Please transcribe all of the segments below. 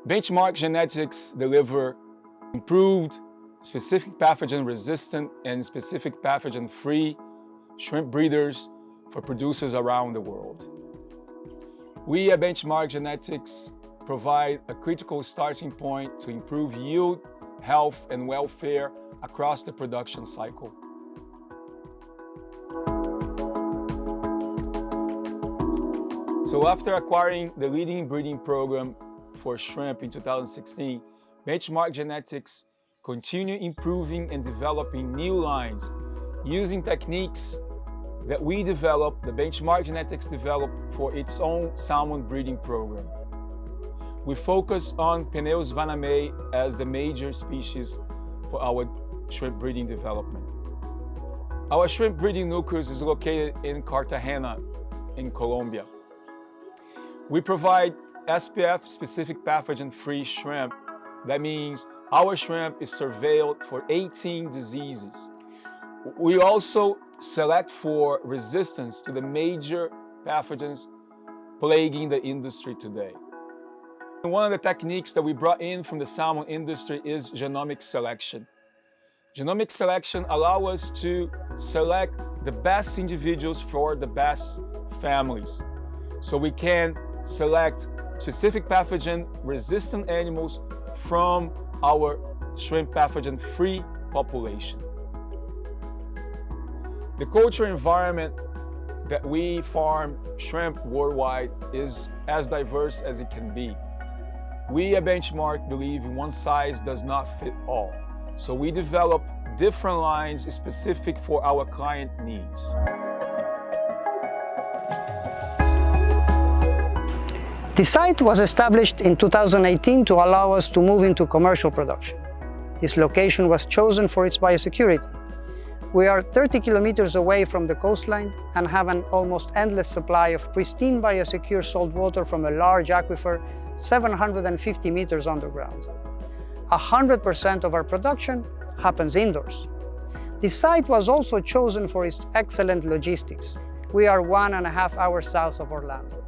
Benchmark genetics deliver improved, specific pathogen-resistant and specific pathogen-free shrimp breeders for producers around the world. We at Benchmark Genetics provide a critical starting point to improve yield, health, and welfare across the production cycle. So after acquiring the leading breeding program for shrimp in 2016, Benchmark Genetics continue improving and developing new lines using techniques that we developed, the Benchmark Genetics developed for its own salmon breeding program. We focus on Peneus vanamei as the major species for our shrimp breeding development. Our shrimp breeding nucleus is located in Cartagena in Colombia. We provide SPF, specific pathogen-free shrimp. That means our shrimp is surveilled for 18 diseases. We also select for resistance to the major pathogens plaguing the industry today. One of the techniques that we brought in from the salmon industry is genomic selection. Genomic selection allows us to select the best individuals for the best families. So we can select specific pathogen-resistant animals from our shrimp pathogen-free population. The cultural environment that we farm shrimp worldwide is as diverse as it can be. We at Benchmark believe one size does not fit all. So we develop different lines specific for our client needs. The site was established in 2018 to allow us to move into commercial production. This location was chosen for its biosecurity. We are 30 kilometers away from the coastline and have an almost endless supply of pristine biosecure salt water from a large aquifer 750 meters underground. 100% of our production happens indoors. The site was also chosen for its excellent logistics. We are 1.5 hours south of Orlando.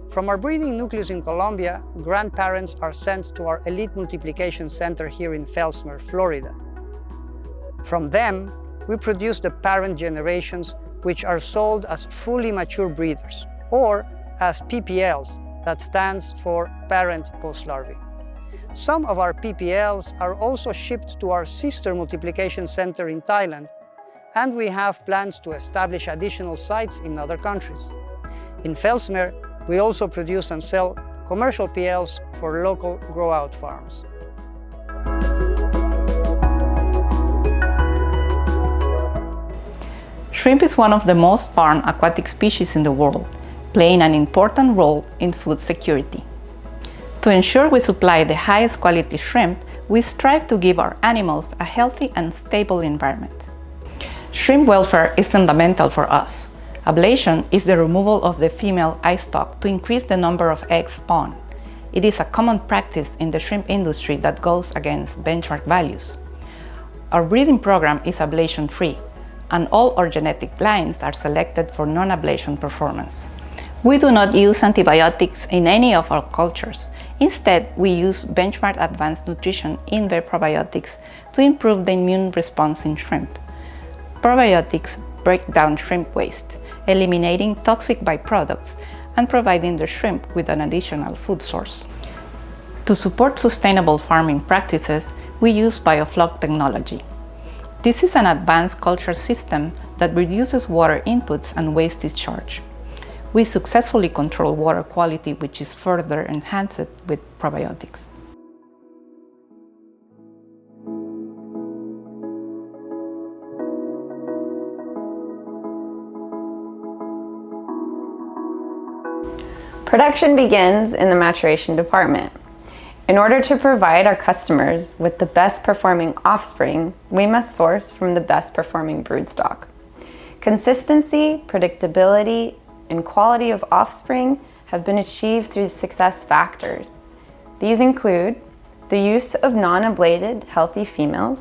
From our breeding nucleus in Colombia, grandparents are sent to our elite multiplication center here in Fellsmere, Florida. From them, we produce the parent generations, which are sold as fully mature breeders, or as PPLs, that stands for parent post-larvae. Some of our PPLs are also shipped to our sister multiplication center in Thailand, and we have plans to establish additional sites in other countries. In Fellsmere, we also produce and sell commercial PLs for local grow-out farms. Shrimp is one of the most farmed aquatic species in the world, playing an important role in food security. To ensure we supply the highest quality shrimp, we strive to give our animals a healthy and stable environment. Shrimp welfare is fundamental for us. Ablation is the removal of the female eye stalk to increase the number of eggs spawned. It is a common practice in the shrimp industry that goes against benchmark values. Our breeding program is ablation-free, and all our genetic lines are selected for non-ablation performance. We do not use antibiotics in any of our cultures. Instead, we use Benchmark Advanced Nutrition in their probiotics to improve the immune response in shrimp. Probiotics break down shrimp waste, eliminating toxic byproducts and providing the shrimp with an additional food source. To support sustainable farming practices, we use biofloc technology. This is an advanced culture system that reduces water inputs and waste discharge. We successfully control water quality, which is further enhanced with probiotics. Production begins in the maturation department. In order to provide our customers with the best performing offspring, we must source from the best performing broodstock. Consistency, predictability, and quality of offspring have been achieved through success factors. These include the use of non-ablated healthy females,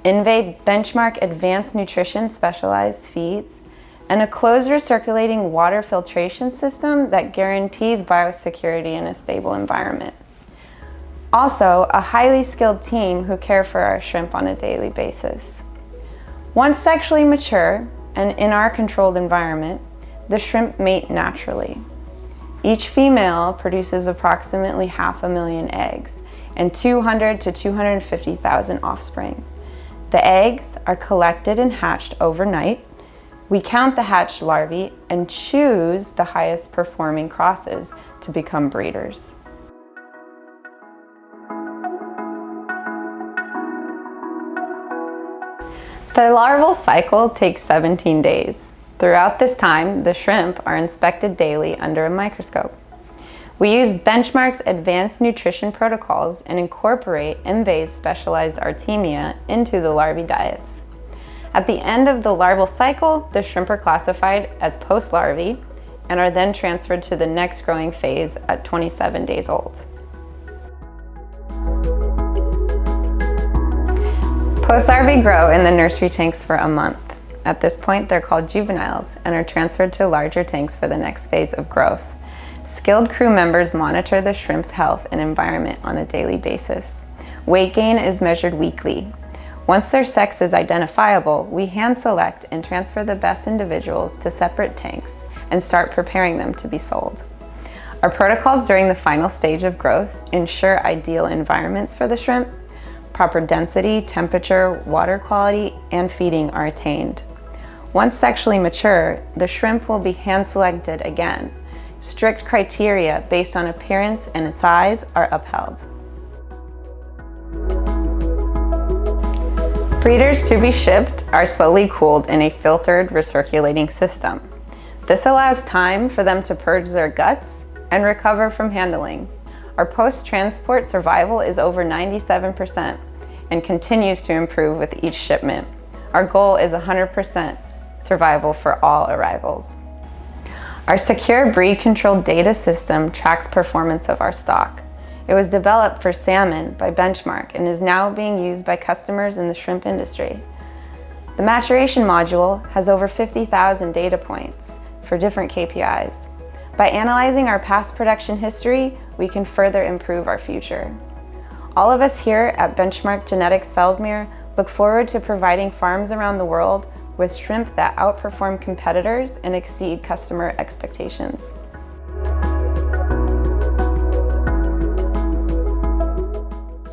INVE Benchmark Advanced Nutrition specialized feeds, and a closed recirculating water filtration system that guarantees biosecurity in a stable environment. Also, a highly skilled team who care for our shrimp on a daily basis. Once sexually mature and in our controlled environment, the shrimp mate naturally. Each female produces approximately 500,000 eggs and 200 to 250,000 offspring. The eggs are collected and hatched overnight. We count the hatched larvae and choose the highest performing crosses to become breeders. The larval cycle takes 17 days. Throughout this time, the shrimp are inspected daily under a microscope. We use Benchmark's advanced nutrition protocols and incorporate Envay's specialized Artemia into the larvae diets. At the end of the larval cycle, the shrimp are classified as post-larvae and are then transferred to the next growing phase at 27 days old. Post-larvae grow in the nursery tanks for a month. At this point, they're called juveniles and are transferred to larger tanks for the next phase of growth. Skilled crew members monitor the shrimp's health and environment on a daily basis. Weight gain is measured weekly. Once their sex is identifiable, we hand select and transfer the best individuals to separate tanks and start preparing them to be sold. Our protocols during the final stage of growth ensure ideal environments for the shrimp. Proper density, temperature, water quality, and feeding are attained. Once sexually mature, the shrimp will be hand selected again. Strict criteria based on appearance and size are upheld. Breeders to be shipped are slowly cooled in a filtered recirculating system. This allows time for them to purge their guts and recover from handling. Our post-transport survival is over 97% and continues to improve with each shipment. Our goal is 100% survival for all arrivals. Our secure breed control data system tracks performance of our stock. It was developed for salmon by Benchmark and is now being used by customers in the shrimp industry. The maturation module has over 50,000 data points for different KPIs. By analyzing our past production history, we can further improve our future. All of us here at Benchmark Genetics Fellsmere look forward to providing farms around the world with shrimp that outperform competitors and exceed customer expectations.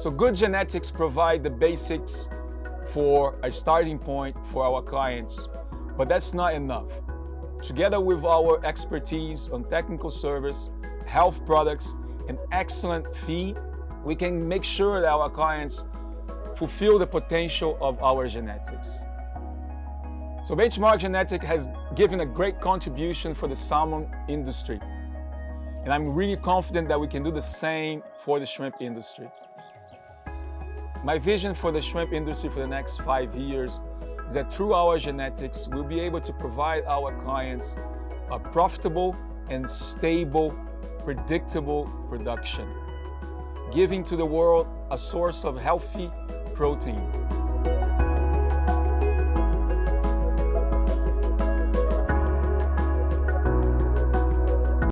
So good genetics provide the basics for a starting point for our clients, but that's not enough. Together with our expertise on technical service, health products, and excellent feed, we can make sure that our clients fulfill the potential of our genetics. So Benchmark Genetics has given a great contribution for the salmon industry. And I'm really confident that we can do the same for the shrimp industry. My vision for the shrimp industry for the next 5 years is that through our genetics, we'll be able to provide our clients a profitable and stable, predictable production, giving to the world a source of healthy protein.